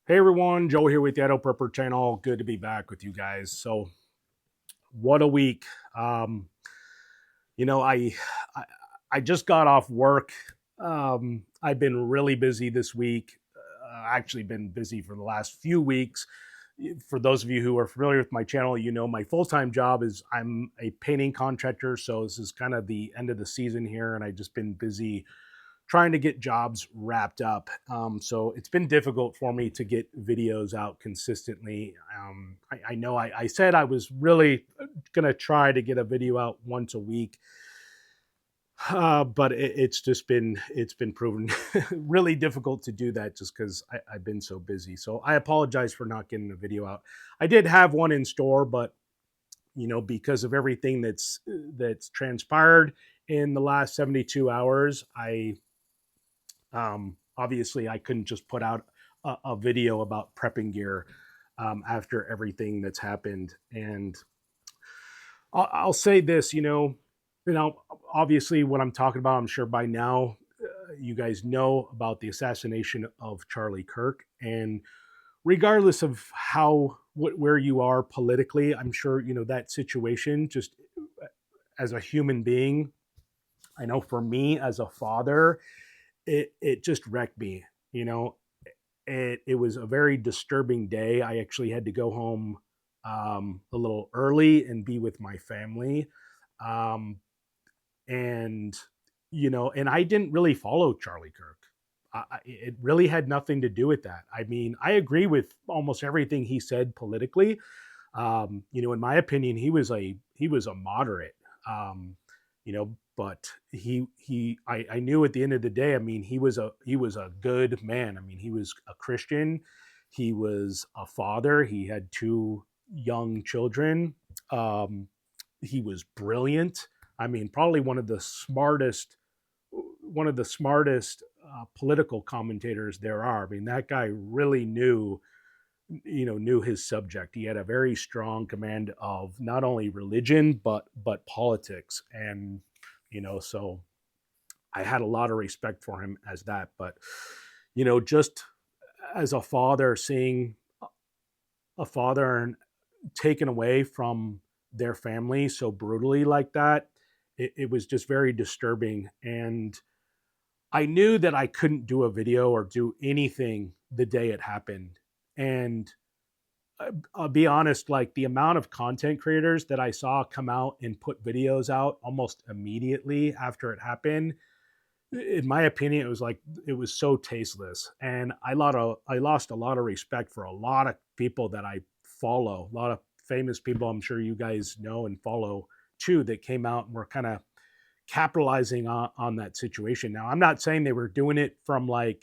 Hey everyone, Joe here with the Idaho Prepper channel. Good to be back with you guys. So, what a week! Um, you know, I I just got off work. I've been really busy this week. Actually, been busy for the last few weeks. For those of you who are familiar with my channel, you know my full time job is I'm a painting contractor. So this is kind of the end of the season here, and I've just been busy trying to get jobs wrapped up. So it's been difficult for me to get videos out consistently. I know I said I was really going to try to get a video out once a week. But it's been proven really difficult to do that just because I've been so busy. So I apologize for not getting a video out. I did have one in store, but because of everything that's transpired in the last 72 hours, obviously I couldn't just put out a video about prepping gear after everything that's happened. And I'll say this, obviously what I'm talking about, I'm sure by now you guys know about the assassination of Charlie Kirk. And regardless of where you are politically, I'm sure that situation, just as a human being, I know for me as a father, it just wrecked me. You know, it was a very disturbing day. I actually had to go home a little early and be with my family. Um, and, and I didn't really follow Charlie Kirk. It really had nothing to do with that. I mean, I agree with almost everything he said politically. In my opinion, he was a moderate. But I knew at the end of the day, I mean, he was a good man. I mean, he was a Christian. He was a father. He had two young children. Um, he was brilliant. I mean, probably one of the smartest political commentators there are. I mean, that guy really knew his subject. He had a very strong command of not only religion but politics, and so I had a lot of respect for him as that. But just as a father, seeing a father taken away from their family so brutally like that, it was just very disturbing. And I knew that I couldn't do a video or do anything the day it happened. And I'll be honest, like the amount of content creators that I saw come out and put videos out almost immediately after it happened, in my opinion, it was so tasteless. And I lost a lot of respect for a lot of people that I follow, a lot of famous people I'm sure you guys know and follow too, that came out and were kind of capitalizing on that situation. Now, I'm not saying they were doing it from uh,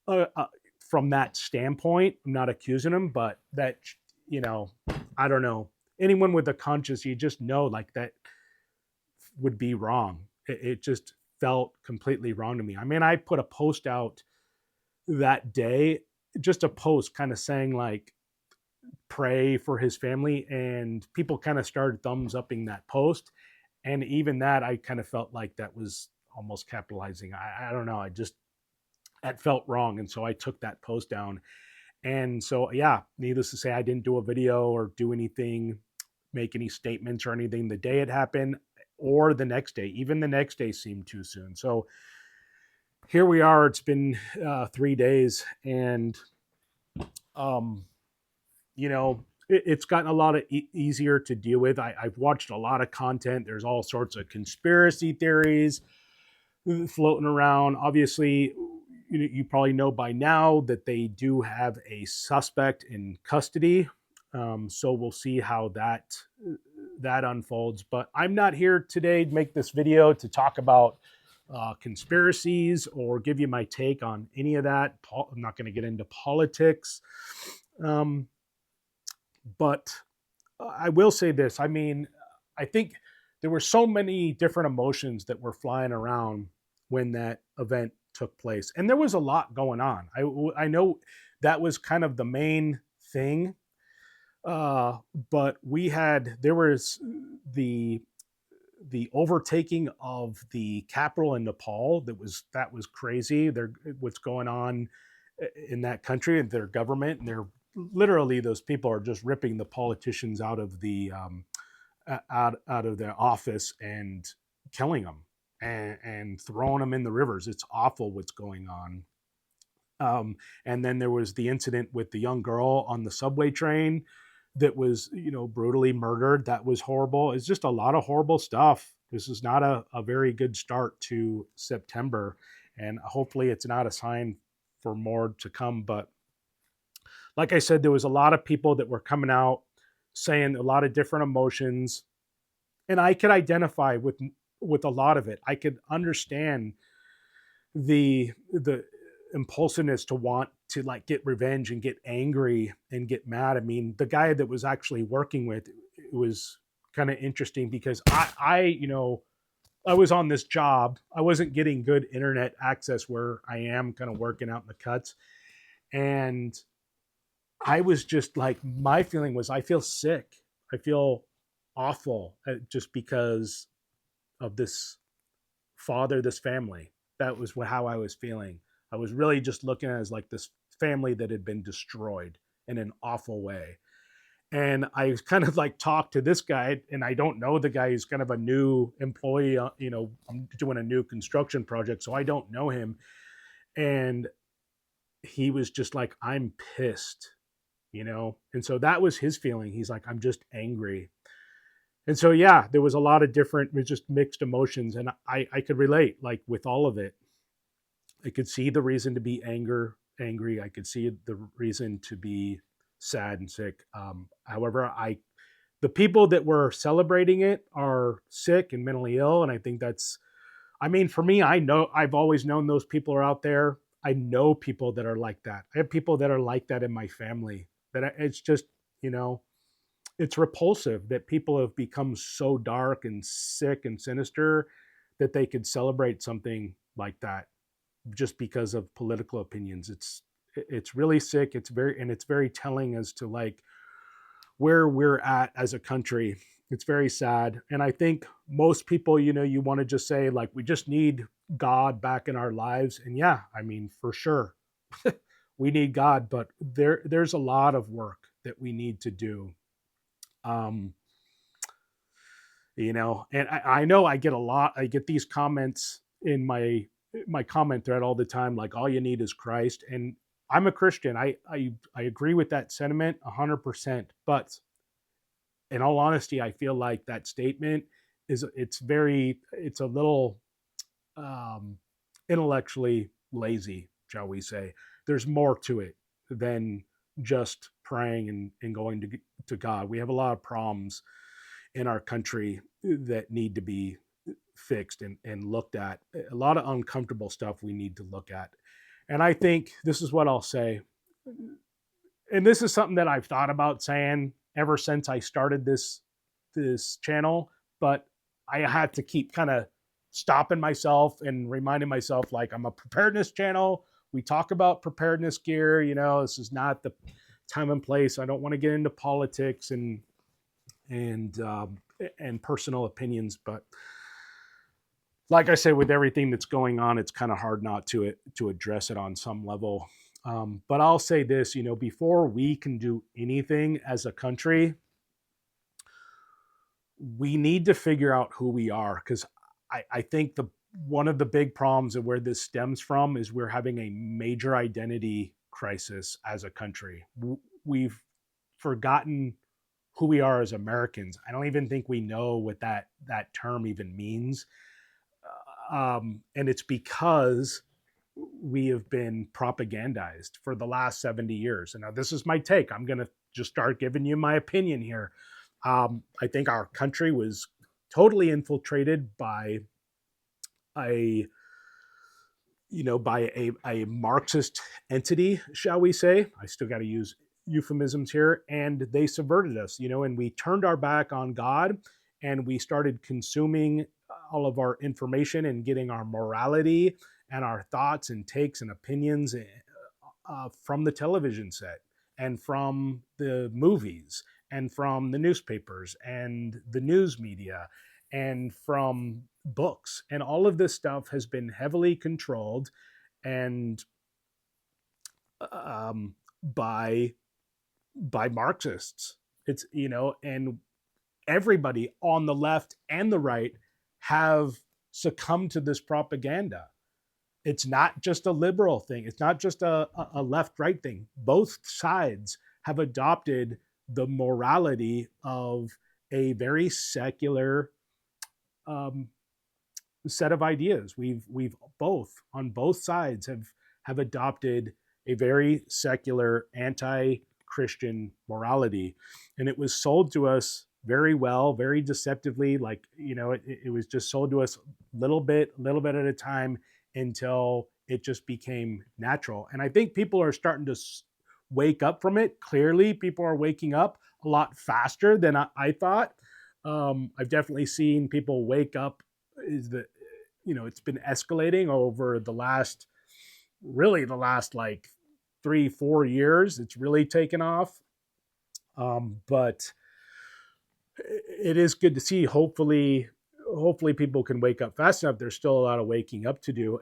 uh, from that standpoint. I'm not accusing them, but that you know, I don't know. Anyone with a conscience, you just know like that would be wrong. It just felt completely wrong to me. I mean, I put a post out that day, just a post kind of saying like pray for his family, and people kind of started thumbs upping that post. And even that, I kind of felt like that was almost capitalizing. I don't know. I just that felt wrong, and so I took that post down. And so, yeah, needless to say, I didn't do a video or do anything, make any statements or anything the day it happened or the next day. Even the next day seemed too soon. So here we are. It's been 3 days, and um, it's gotten a lot of easier to deal with. I've watched a lot of content. There's all sorts of conspiracy theories floating around. Obviously, you probably know by now that they do have a suspect in custody. So we'll see how that unfolds. But I'm not here today to make this video to talk about conspiracies or give you my take on any of that. I'm not going to get into politics. Um, but I will say this. I mean, I think there were so many different emotions that were flying around when that event took place, and there was a lot going on. I know that was kind of the main thing, but there was the the overtaking of the capital in Nepal. That was crazy. There, what's going on in that country and their government, and they're literally, those people are just ripping the politicians out of the out of their office and killing them and throwing them in the rivers. It's awful what's going on. And then there was the incident with the young girl on the subway train that was, brutally murdered. That was horrible. It's just a lot of horrible stuff. This is not a very good start to September, and hopefully it's not a sign for more to come. But like I said, there was a lot of people that were coming out saying a lot of different emotions, and I could identify with a lot of it. I could understand the impulsiveness to want to like get revenge and get angry and get mad. I mean, the guy that was actually working with, it was kind of interesting because I was on this job. I wasn't getting good internet access where I am kind of working out in the cuts. And I was just like, my feeling was I feel sick. I feel awful just because of this father, this family. That was how I was feeling. I was really just looking at it as like this family that had been destroyed in an awful way. And I kind of like talked to this guy, and I don't know the guy. He's kind of a new employee. I'm doing a new construction project, so I don't know him. And he was just like, I'm pissed. And so that was his feeling. He's like, I'm just angry. And so, yeah, there was a lot of different, just mixed emotions. And I could relate, like with all of it. I could see the reason to be angry. I could see the reason to be sad and sick. However, the people that were celebrating it are sick and mentally ill. And I think I mean, for me, I've always known those people are out there. I know people that are like that. I have people that are like that in my family. It's just, it's repulsive that people have become so dark and sick and sinister that they could celebrate something like that just because of political opinions. It's really sick. It's very telling as to like where we're at as a country. It's very sad. And I think most people, you want to just say like, we just need God back in our lives. And yeah, I mean, for sure, we need God, but there's a lot of work that we need to do. Um, and I know I get these comments in my comment thread all the time, like all you need is Christ. And I'm a Christian. I agree with that sentiment 100%. But in all honesty, I feel like that statement it's a little um, intellectually lazy, shall we say. There's more to it than just praying and going to God. We have a lot of problems in our country that need to be fixed and looked at. A lot of uncomfortable stuff we need to look at. And I think this is what I'll say. And this is something that I've thought about saying ever since I started this channel, but I have to keep kind of stopping myself and reminding myself like I'm a preparedness channel. We talk about preparedness gear, this is not the time and place. I don't want to get into politics and personal opinions, but like I said, with everything that's going on, it's kind of hard not to address it on some level. But I'll say this, before we can do anything as a country, we need to figure out who we are. Because I think one of the big problems of where this stems from is we're having a major identity crisis as a country. We've forgotten who we are as Americans. I don't even think we know what that term even means. And it's because we have been propagandized for the last 70 years. And now this is my take. I'm going to just start giving you my opinion here. I think our country was totally infiltrated by a Marxist entity, shall we say. I still got to use euphemisms here. And they subverted us, and we turned our back on God, and we started consuming all of our information and getting our morality and our thoughts and takes and opinions from the television set and from the movies and from the newspapers and the news media and from books. And all of this stuff has been heavily controlled. And by Marxists. It's, and everybody on the left and the right have succumbed to this propaganda. It's not just a liberal thing. It's not just a left right thing. Both sides have adopted the morality of a very secular um, set of ideas. We've both on both sides have adopted a very secular anti-Christian morality, and it was sold to us very well, very deceptively. Like, it was just sold to us little bit at a time until it just became natural. And I think people are starting to wake up from it. Clearly, people are waking up a lot faster than I thought. I've definitely seen people wake up. Is that, it's been escalating over the last like 3-4 years. It's really taken off. But it is good to see. Hopefully people can wake up fast enough. There's still a lot of waking up to do.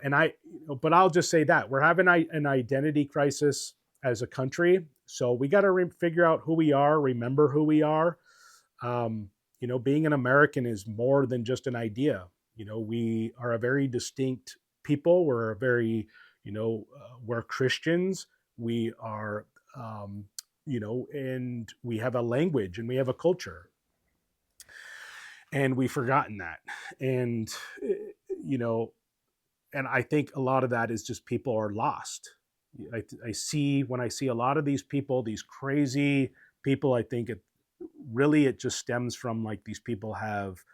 But I'll just say that we're having an identity crisis as a country. So we got to figure out who we are, remember who we are. Being an American is more than just an idea. We are a very distinct people. We're a very, we're Christians. We are, and we have a language and we have a culture. And we've forgotten that. And, you know, and I think a lot of that is just people are lost. I see when I see a lot of these people, these crazy people, I think it just stems from like these people have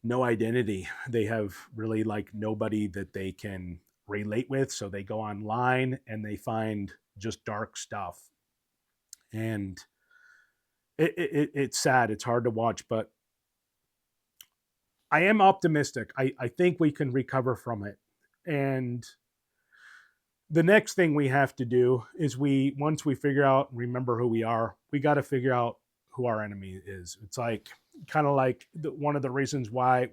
no identity. They have really like nobody that they can relate with. So they go online and they find just dark stuff. And it's sad. It's hard to watch, but I am optimistic. I think we can recover from it. And the next thing we have to do is once we figure out and remember who we are, we got to figure out who our enemy is. It's like kind of like one of the reasons why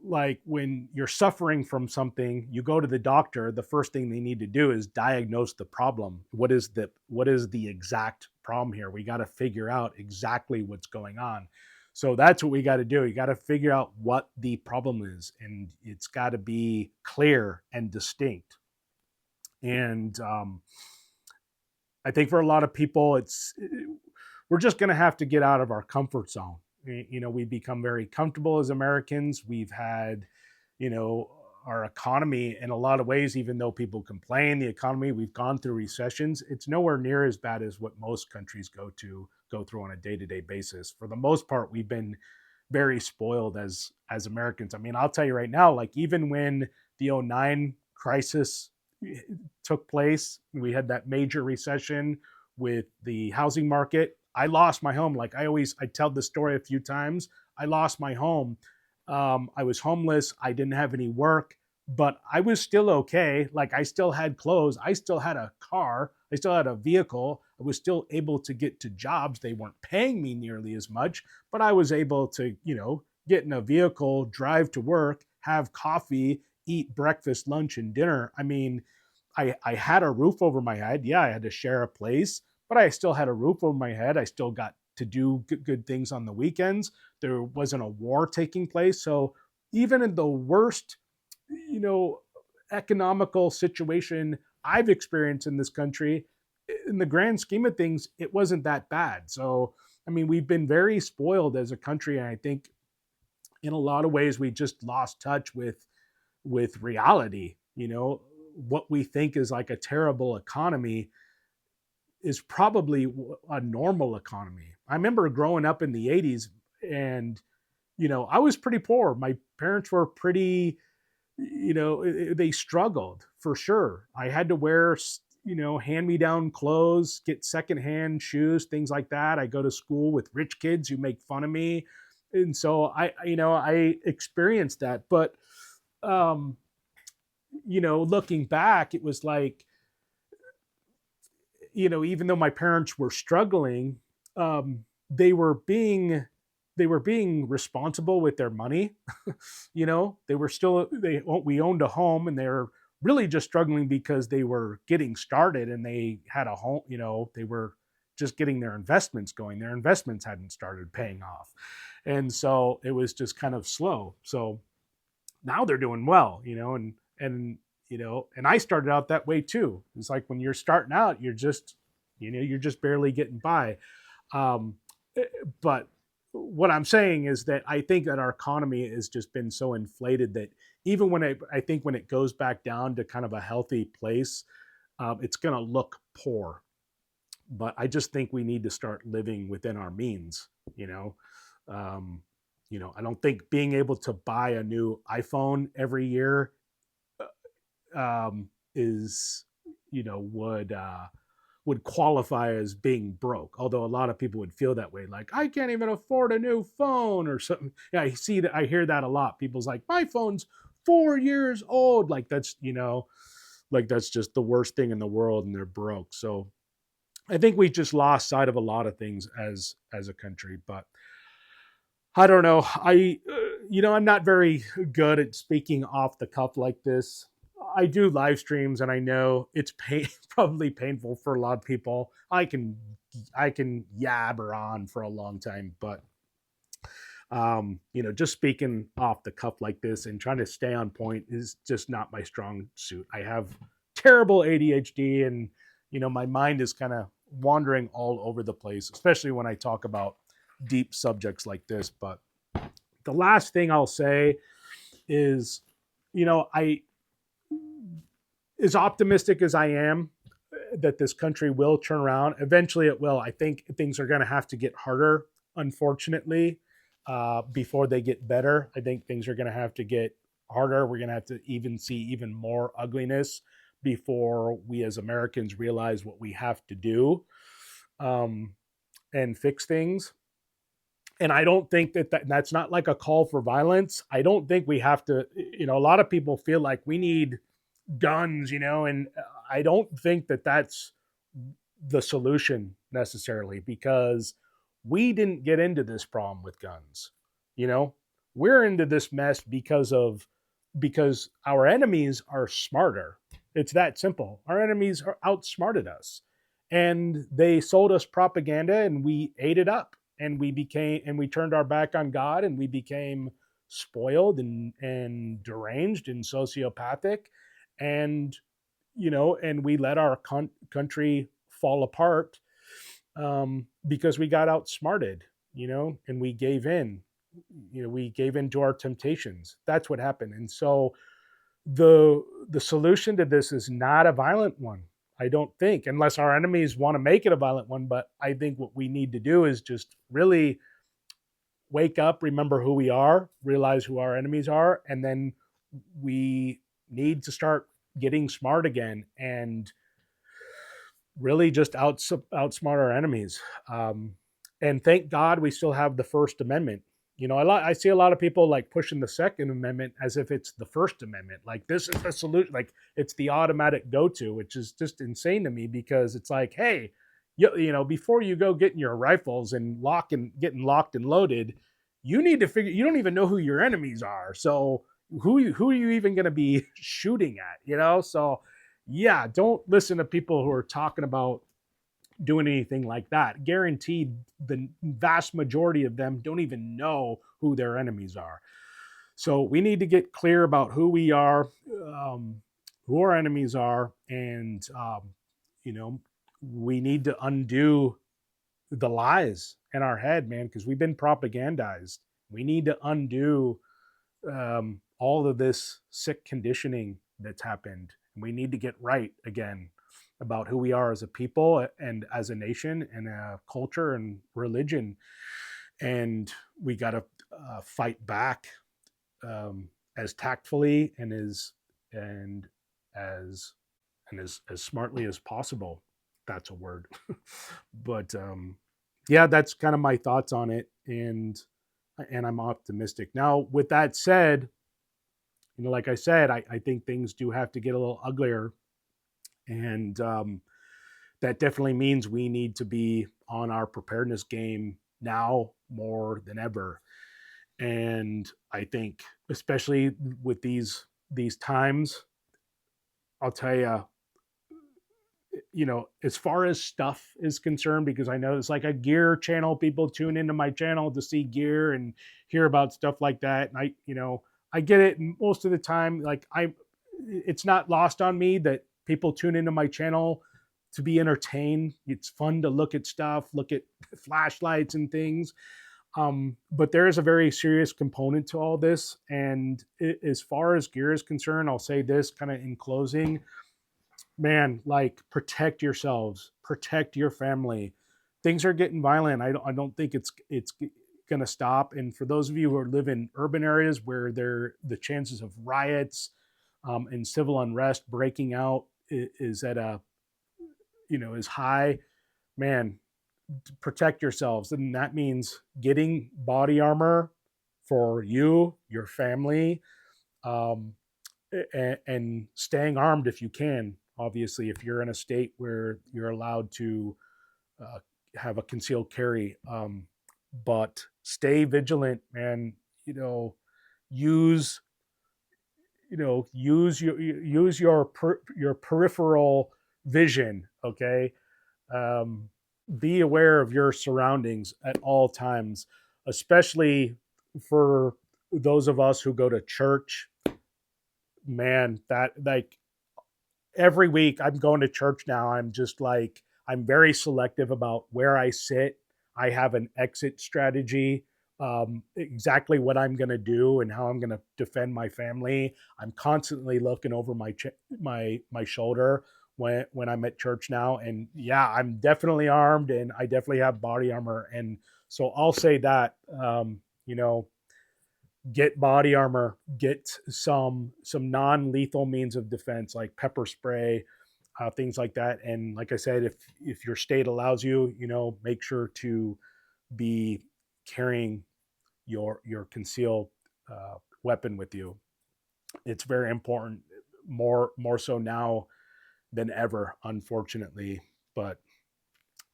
when you're suffering from something, you go to the doctor, the first thing they need to do is diagnose the problem. What is the exact problem here? We got to figure out exactly what's going on. So that's what we got to do. You got to figure out what the problem is, and it's got to be clear and distinct. And I think for a lot of people, we're just going to have to get out of our comfort zone. We become very comfortable as Americans. We've had, our economy in a lot of ways, even though people complain, the economy, we've gone through recessions. It's nowhere near as bad as what most countries go through on a day-to-day basis. For the most part, we've been very spoiled as Americans. I mean, I'll tell you right now, like even when the 2009 crisis took place, we had that major recession with the housing market. I lost my home. Like I tell the story a few times. I lost my home. I was homeless. I didn't have any work, but I was still okay. Like I still had clothes. I still had a car. I still had a vehicle. I was still able to get to jobs. They weren't paying me nearly as much, but I was able to, get in a vehicle, drive to work, have coffee, eat breakfast, lunch, and dinner. I mean, I had a roof over my head. Yeah, I had to share a place, but I still had a roof over my head. I still got to do good things on the weekends. There wasn't a war taking place. So even in the worst, economical situation I've experienced in this country, in the grand scheme of things, it wasn't that bad. So, I mean, we've been very spoiled as a country. And I think in a lot of ways, we just lost touch with reality. What we think is like a terrible economy is probably a normal economy. I remember growing up in the 80s and, I was pretty poor. My parents were pretty, they struggled for sure. I had to wear, hand me down clothes, get secondhand shoes, things like that. I go to school with rich kids who make fun of me. And so I experienced that. But, looking back, it was like, even though my parents were struggling, they were being responsible with their money. We owned a home and they're really just struggling because they were getting started and they had a home, they were just getting their investments going. Their investments hadn't started paying off. And so it was just kind of slow. So now they're doing well, and I started out that way too. It's like when you're starting out, you're just barely getting by. Um, but what I'm saying is that I think that our economy has just been so inflated that even I think when it goes back down to kind of a healthy place, it's going to look poor. But I just think we need to start living within our means. Um, I don't think being able to buy a new iPhone every year is, would qualify as being broke. Although a lot of people would feel that way, like I can't even afford a new phone or something. Yeah, I hear that a lot. People's like, my phone's 4 years old. Like that's just the worst thing in the world, and they're broke. So I think we just lost sight of a lot of things as a country. But I don't know. I'm not very good at speaking off the cuff like this. I do live streams, and I know it's probably painful for a lot of people. I can yabber on for a long time, but just speaking off the cuff like this and trying to stay on point is just not my strong suit. I have terrible ADHD, and my mind is kind of wandering all over the place, especially when I talk about deep subjects like this. But the last thing I'll say is, I, as optimistic as I am that this country will turn around, eventually it will. I think things are going to have to get harder, unfortunately, before they get better. I think things are going to have to get harder. We're going to have to even see even more ugliness before we as Americans realize what we have to do, and fix things. And I don't think that's not like a call for violence. I don't think we have to, a lot of people feel like we need guns, and I don't think that that's the solution necessarily, because we didn't get into this problem with guns. We're into this mess because our enemies are smarter. It's that simple. Our enemies are outsmarted us, and they sold us propaganda, and we ate it up, and we turned our back on God, and we became spoiled and deranged and sociopathic, and and we let our country fall apart, because we got outsmarted, and we gave in to our temptations. That's what happened. And so the solution to this is not a violent one, I don't think, unless our enemies want to make it a violent one. But I think what we need to do is just really wake up, remember who we are, realize who our enemies are, and then we need to start getting smart again and really just outsmart our enemies. And thank God we still have the First Amendment. I see a lot of people like pushing the Second Amendment as if it's the First Amendment. Like this is the solution, like it's the automatic go-to, which is just insane to me, because it's like, hey, before you go getting your rifles and getting locked and loaded, you need to figure. You don't even know who your enemies are, so who are you even going to be shooting at? So yeah, don't listen to people who are talking about doing anything like that. Guaranteed, the vast majority of them don't even know who their enemies are. So we need to get clear about who we are, who our enemies are, and we need to undo the lies in our head, man, because we've been propagandized. We need to undo all of this sick conditioning that's happened. We need to get right again about who we are as a people and as a nation and a culture and religion. And we got to fight back, as tactfully and as smartly as possible. That's a word. But yeah, that's kind of my thoughts on it. And I'm optimistic. Now, with that said, like I said, I think things do have to get a little uglier. And that definitely means we need to be on our preparedness game now more than ever. And I think, especially with these times, I'll tell you, as far as stuff is concerned, because I know it's like a gear channel, people tune into my channel to see gear and hear about stuff like that. And I get it most of the time. Like it's not lost on me that people tune into my channel to be entertained. It's fun to look at stuff, look at flashlights and things. But there is a very serious component to all this. And as far as gear is concerned, I'll say this kind of in closing, man, like protect yourselves, protect your family. Things are getting violent. I don't think it's going to stop. And for those of you who live in urban areas where the chances of riots and civil unrest breaking out is at a is high, man, protect yourselves. And that means getting body armor for you, your family, um, and staying armed if you can. Obviously, if you're in a state where you're allowed to uh, have a concealed carry, but stay vigilant, and use your peripheral vision. Okay, um, be aware of your surroundings at all times, especially for those of us who go to church. Man, that like every week I'm going to church now. I'm just like, I'm very selective about where I sit. I have an exit strategy, exactly what I'm going to do and how I'm going to defend my family. I'm constantly looking over my shoulder when I'm at church now. And yeah, I'm definitely armed and I definitely have body armor. And so I'll say that, get body armor, get some non-lethal means of defense like pepper spray, things like that. And like I said, if your state allows you, make sure to be carrying your concealed weapon with you. It's very important, more so now than ever, unfortunately. But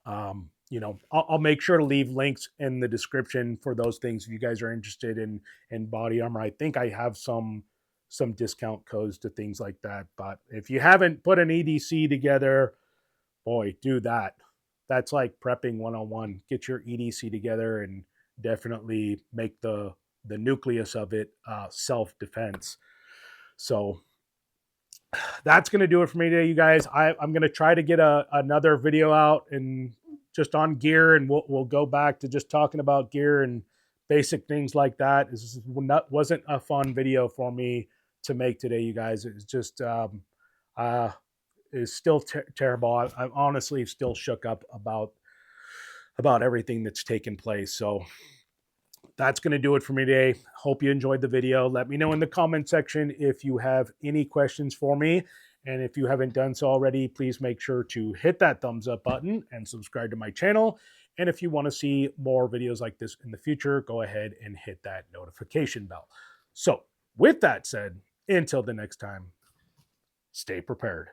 I'll make sure to leave links in the description for those things if you guys are interested in body armor. I think I have some discount codes to things like that. But if you haven't put an EDC together, boy, do that. That's like prepping 101. Get your EDC together and definitely make the nucleus of it self defense. So that's going to do it for me today, you guys. I'm going to try to get another video out and just on gear, and we'll go back to just talking about gear and basic things like that. This wasn't a fun video for me to make today, you guys. It's just is still terrible. I'm honestly still shook up about everything that's taken place. So that's going to do it for me today. Hope you enjoyed the video. Let me know in the comment section if you have any questions for me. And if you haven't done so already, please make sure to hit that thumbs up button and subscribe to my channel. And if you want to see more videos like this in the future, go ahead and hit that notification bell. So with that said, until the next time, stay prepared.